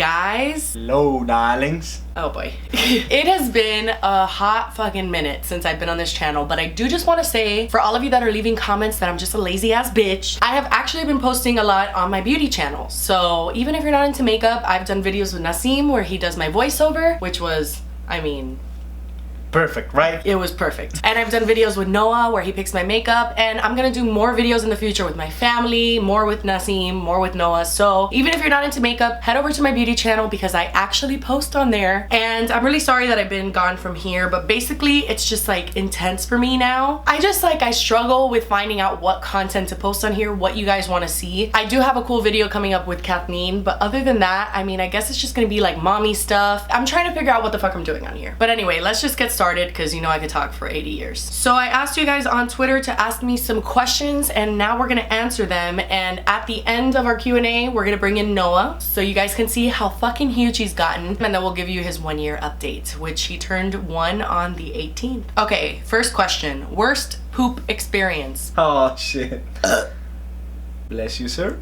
guys. Hello, darlings. Oh boy. It has been a hot fucking minute since I've been on this channel, but I do just want to say for all of you that are leaving comments that I'm just a lazy ass bitch, I have actually been posting a lot on my beauty channel. So even if you're not into makeup, I've done videos with Nasim where he does my voiceover, which was, I mean, perfect, right? it was perfect. And I've done videos with Noah where he picks my makeup, and I'm gonna do more videos in the future with my family, more with Nasim, more with Noah. So even if you're not into makeup, head over to my beauty channel because I actually post on there. And I'm really sorry that I've been gone from here, but basically it's just like intense for me now. I struggle with finding out what content to post on here, what you guys want to see. I do have a cool video coming up with Kathleen, but other than that, I mean, I guess it's just gonna be like mommy stuff. I'm trying to figure out what the fuck I'm doing on here. But anyway, let's just get started because you know I could talk for 80 years. So I asked you guys on Twitter to ask me some questions, and now we're gonna answer them. And at the end of our Q&A, we're gonna bring in Noah so you guys can see how fucking huge he's gotten, and then we'll give you his 1 year update, which he turned 1 on the 18th. Okay, first question. Worst poop experience? Oh shit. Bless you, sir.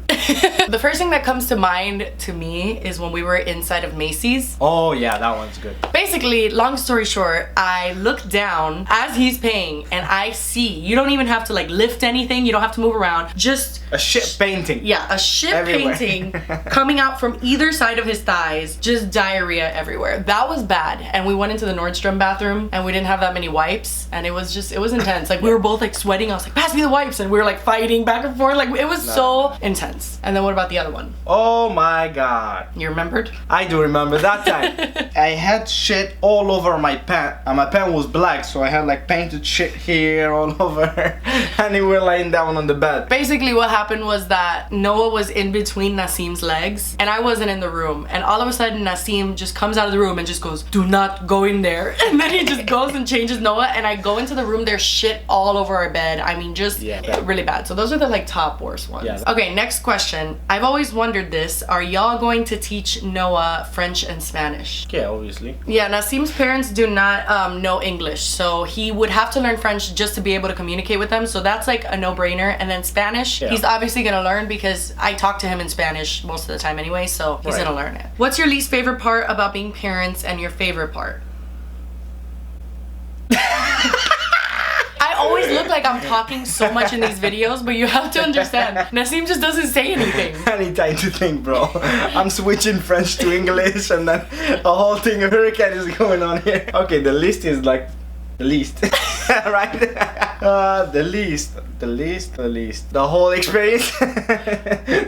The first thing that comes to mind to me is when we were inside of Macy's. Oh yeah, that one's good. Basically, long story short, I look down as he's paying and I see, you don't even have to like lift anything, you don't have to move around, just a shit painting. Yeah, a shit everywhere. painting coming out from either side of his thighs, just diarrhea everywhere. That was bad. And we went into the Nordstrom bathroom and we didn't have that many wipes, and it was intense. Like we were both like sweating. I was like, pass me the wipes, and we were like fighting back and forth. Like it was so intense. And then what about the other one? Oh my god. You remembered? I do remember that time. I had shit all over my pant, and my pant was black, so I had like painted shit here all over, and we were laying down on the bed. Basically what happened was that Noah was in between Nasim's legs and I wasn't in the room, and all of a sudden Nasim just comes out of the room and just goes, do not go in there. And then he just goes and changes Noah, and I go into the room, there's shit all over our bed. I mean, just really bad. So those are the like top worst ones. Yeah. Okay, next question. I've always wondered this. Are y'all going to teach Noah French and Spanish? Yeah, obviously. Yeah, Nasim's parents do not know English, so he would have to learn French just to be able to communicate with them. So that's like a no-brainer. And then Spanish, he's obviously gonna learn because I talk to him in Spanish most of the time anyway, so he's gonna learn it. What's your least favorite part about being parents and your favorite part? I always look like I'm talking so much in these videos, but you have to understand, Nasim just doesn't say anything. I need time to think, bro. I'm switching French to English, and then a whole thing of hurricane is going on here. Okay, the list is like the least. Right? The least. The whole experience.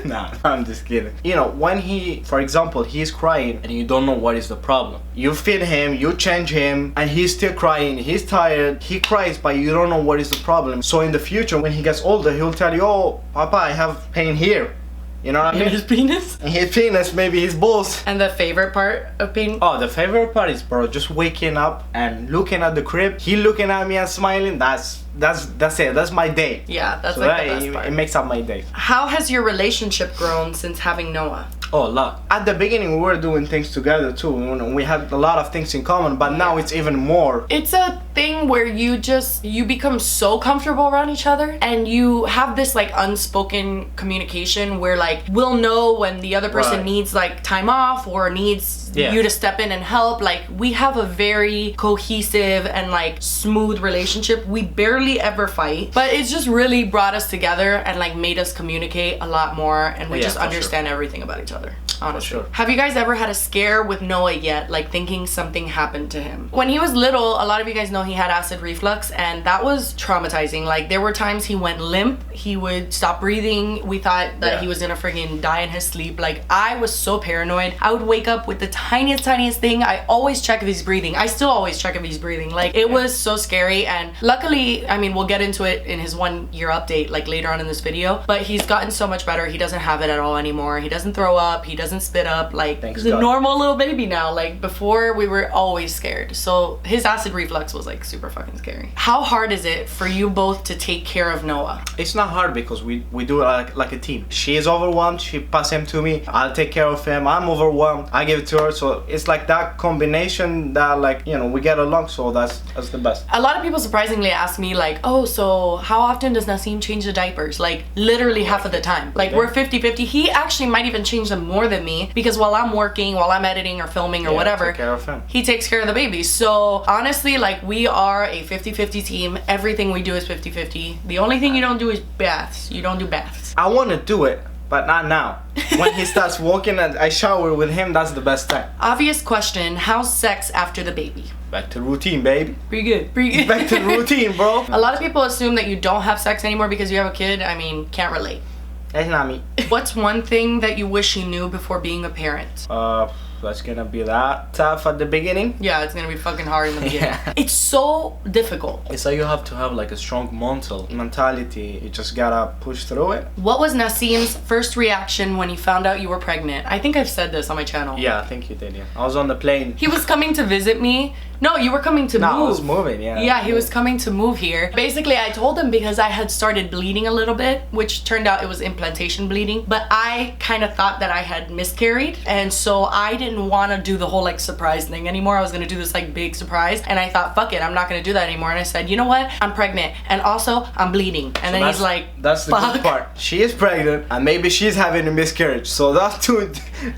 Nah, I'm just kidding. You know, when he, for example, he's crying and you don't know what is the problem. You feed him, you change him, and he's still crying, he's tired, he cries, but you don't know what is the problem. So in the future, when he gets older, he'll tell you, oh, Papa, I have pain here. You know what I mean? In his penis? In his penis, maybe his balls. And the favorite part of being... Oh, the favorite part is, bro, just waking up and looking at the crib. He looking at me and smiling. That's it. That's my day. Yeah, that's so like the best part. It makes up my day. How has your relationship grown since having Noah? Oh, a lot. At the beginning, we were doing things together too. We had a lot of things in common, but now it's even more. It's a thing where you become so comfortable around each other, and you have this like unspoken communication where like we'll know when the other person needs like time off or needs you to step in and help. Like we have a very cohesive and like smooth relationship. We barely ever fight, but it's just really brought us together and like made us communicate a lot more, and we just understand everything about each other. Honestly. Have you guys ever had a scare with Noah yet? Like thinking something happened to him? When he was little, a lot of you guys know he had acid reflux, and that was traumatizing. Like there were times he went limp, he would stop breathing. We thought that he was gonna friggin' die in his sleep. Like I was so paranoid. I would wake up with the tiniest thing. I always check if he's breathing. I still always check if he's breathing. Like it was so scary, and luckily, I mean, we'll get into it in his 1 year update like later on in this video, but he's gotten so much better. He doesn't have it at all anymore. He doesn't throw up, he doesn't spit up. Like he's a normal little baby now. Like before we were always scared. So his acid reflux was like like super fucking scary. How hard is it for you both to take care of Noah? It's not hard because we do it like a team. She is overwhelmed, she pass him to me, I'll take care of him. I'm overwhelmed, I give it to her. So it's like that combination that, like, you know, we get along. So that's the best. A lot of people surprisingly ask me like, oh, so how often does Nasim change the diapers? Like literally half of the time. Like we're 50-50. He actually might even change them more than me because while I'm working, while I'm editing or filming or whatever, take care of him. He takes care of the baby. So honestly, like we are a 50-50 team. Everything we do is 50-50. The only thing you don't do is baths. You don't do baths. I want to do it, but not now. When he starts walking and I shower with him, that's the best time. Obvious question, how's sex after the baby? Back to routine, baby. Pretty good. Pretty good. Back to routine, bro. A lot of people assume that you don't have sex anymore because you have a kid. I mean, can't relate. That's not me. What's one thing that you wish you knew before being a parent? That's gonna be that tough at the beginning. Yeah, it's gonna be fucking hard in the beginning. Yeah. It's so difficult. It's like you have to have like a strong mentality. You just gotta push through it. What was Nasim's first reaction when he found out you were pregnant? I think I've said this on my channel. Yeah, I think you did, yeah. I was on the plane. He was coming to visit me. No, you were coming to move. No, I was moving, yeah. Yeah, he was coming to move here. Basically, I told him because I had started bleeding a little bit, which turned out it was implantation bleeding. But I kind of thought that I had miscarried. And so I didn't want to do the whole like surprise thing anymore. I was going to do this like big surprise. And I thought, fuck it, I'm not going to do that anymore. And I said, you know what? I'm pregnant. And also, I'm bleeding. And then he's like, that's the good part. She is pregnant and maybe she's having a miscarriage. So that's two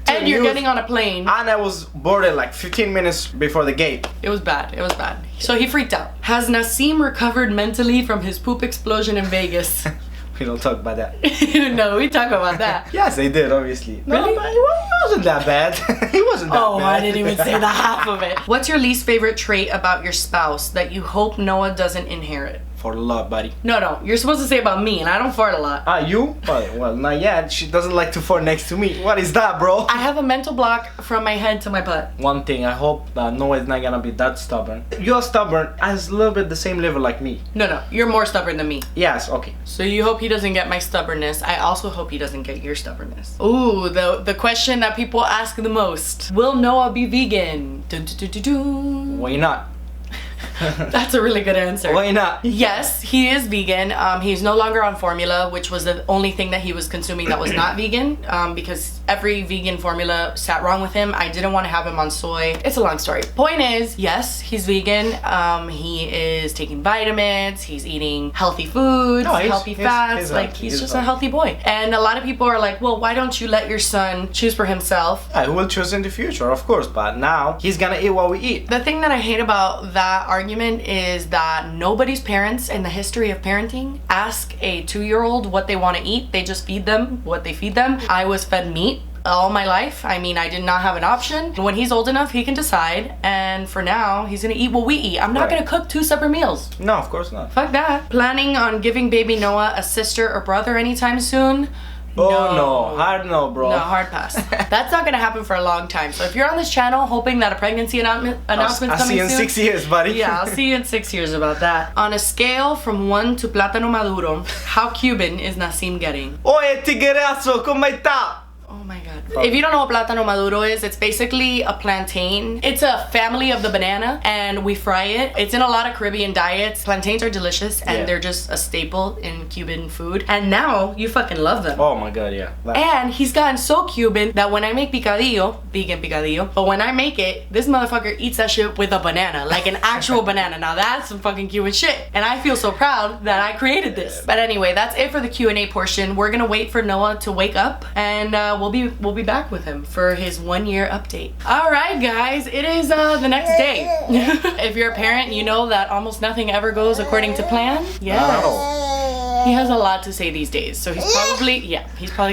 and you're getting on a plane. And I was boarded like 15 minutes before the gate. It was bad. It was bad. So he freaked out. Has Nasim recovered mentally from his poop explosion in Vegas? We don't talk about that. No, we talk about that. Yes, they did, obviously. Really? No, but it wasn't that bad. He wasn't that bad. Oh, I didn't even say the half of it. What's your least favorite trait about your spouse that you hope Noah doesn't inherit? For a lot, buddy. No, you're supposed to say about me, and I don't fart a lot. You? Well, not yet. She doesn't like to fart next to me. What is that, bro? I have a mental block from my head to my butt. One thing, I hope that Noah is not gonna be that stubborn. You're stubborn as a little bit the same level like me. No, you're more stubborn than me. Yes, okay. So you hope he doesn't get my stubbornness. I also hope he doesn't get your stubbornness. Ooh, the question that people ask the most. Will Noah be vegan? Dun, dun, dun, dun, dun. Why not? That's a really good answer. Why not? Yes, he is vegan. He's no longer on formula, which was the only thing that he was consuming that was not vegan, because every vegan formula sat wrong with him. I didn't want to have him on soy. It's a long story. Point is, yes, he's vegan. He is taking vitamins. He's eating healthy foods, healthy fats. He's just a healthy boy. And a lot of people are like, well, why don't you let your son choose for himself? I will choose in the future, of course, but now he's gonna eat what we eat. The thing that I hate about that argument is that nobody's parents in the history of parenting ask a 2-year-old what they want to eat. They just feed them what they feed them. I was fed meat all my life. I mean, I did not have an option. When he's old enough, he can decide. And for now, he's gonna eat what we eat. I'm not gonna cook 2 separate meals. No, of course not. Fuck that. Planning on giving baby Noah a sister or brother anytime soon? No, hard no, bro. No, hard pass. That's not gonna happen for a long time. So if you're on this channel hoping that a pregnancy announcement coming soon, I'll see you in 6 years, buddy. Yeah, I'll see you in 6 years about that. On a scale from 1 to plátano maduro, how Cuban is Nasim getting? Oye, tiguerazo, ¿cómo está? Oh my god. If you don't know what plátano maduro is, it's basically a plantain. It's a family of the banana and we fry it. It's in a lot of Caribbean diets. Plantains are delicious and they're just a staple in Cuban food. And now you fucking love them. Oh my god, yeah. And he's gotten so Cuban that when I make picadillo, vegan picadillo, but when I make it, this motherfucker eats that shit with a banana, like an actual banana. Now that's some fucking Cuban shit. And I feel so proud that I created this. But anyway, that's it for the Q&A portion. We're gonna wait for Noah to wake up and we'll be back with him for his 1-year update. All right, guys, it is the next day. If you're a parent, you know that almost nothing ever goes according to plan. Yes. He has a lot to say these days, so he's probably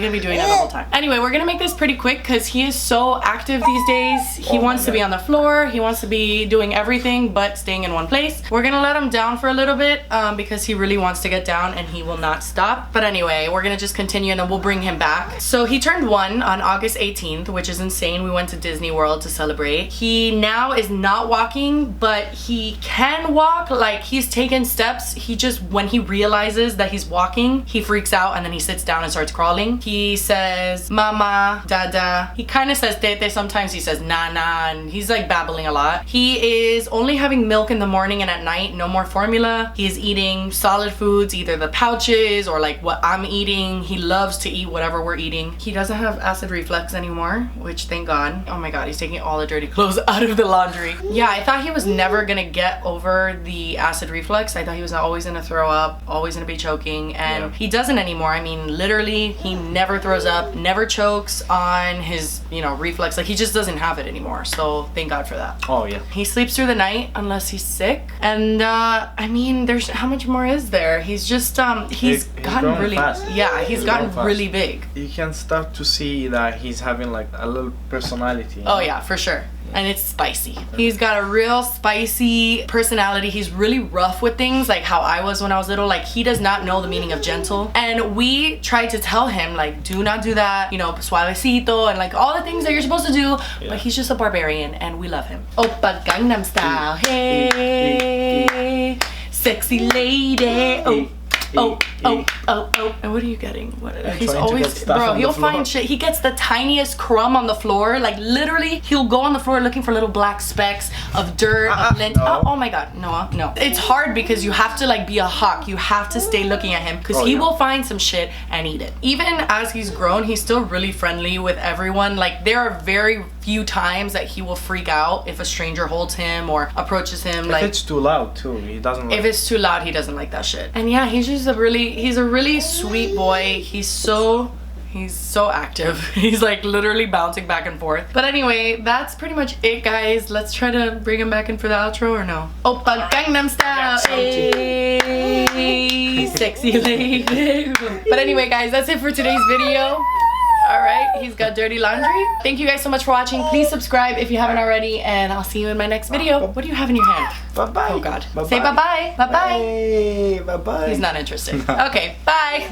gonna be doing that the whole time. Anyway, we're gonna make this pretty quick because he is so active these days. He wants to be on the floor, he wants to be doing everything but staying in one place. We're gonna let him down for a little bit because he really wants to get down and he will not stop. But anyway, we're gonna just continue and then we'll bring him back. So he turned 1 on August 18th, which is insane. We went to Disney World to celebrate. He now is not walking, but he can walk. Like, he's taken steps. He just, when he realizes that he's he's walking, he freaks out and then he sits down and starts crawling. He says mama, dada. He kind of says tete, sometimes he says nana, and he's like babbling a lot. He is only having milk in the morning and at night, no more formula. He is eating solid foods, either the pouches or like what I'm eating. He loves to eat whatever we're eating. He doesn't have acid reflux anymore, which thank God. Oh my God, he's taking all the dirty clothes out of the laundry. Yeah, I thought he was never gonna get over the acid reflux. I thought he was always gonna throw up, always gonna be choking, and he doesn't anymore. I mean, literally, he never throws up, never chokes on his, you know, reflux. Like, he just doesn't have it anymore. So thank God for that. Oh yeah. He sleeps through the night unless he's sick. And I mean, there's how much more is there? He's just he's gotten really fast. Yeah, he's gotten really big. You can start to see that he's having like a little personality. Oh yeah, for sure. And it's spicy. He's got a real spicy personality. He's really rough with things, like how I was when I was little. Like, he does not know the meaning of gentle. And we tried to tell him, like, do not do that, you know, suavecito, and like all the things that you're supposed to do. But he's just a barbarian, and we love him. Oppa Gangnam Style. Hey, sexy lady. Oh. Oh. And what are you getting? What? He's always, bro, he'll find shit. He gets the tiniest crumb on the floor. Like, literally, he'll go on the floor looking for little black specks of dirt, of lint. No. Oh my God, no. It's hard because you have to like be a hawk. You have to stay looking at him because he will find some shit and eat it. Even as he's grown, he's still really friendly with everyone. Like, there are very few times that he will freak out if a stranger holds him or approaches him. If like, it's too loud too, he doesn't like if it's too loud, he doesn't like that shit. And yeah, he's a really sweet boy. He's so active. He's like literally bouncing back and forth. But anyway, that's pretty much it, guys. Let's try to bring him back in for the outro, or no? Oppa Gangnam Style. Hey, sexy lady. But anyway, guys, that's it for today's video. Alright, he's got dirty laundry. Thank you guys so much for watching. Please subscribe if you haven't already, and I'll see you in my next video. What do you have in your hand? Bye-bye. Oh God. Bye-bye. Say bye-bye. Bye-bye. Hey, bye-bye. He's not interested. Okay, bye.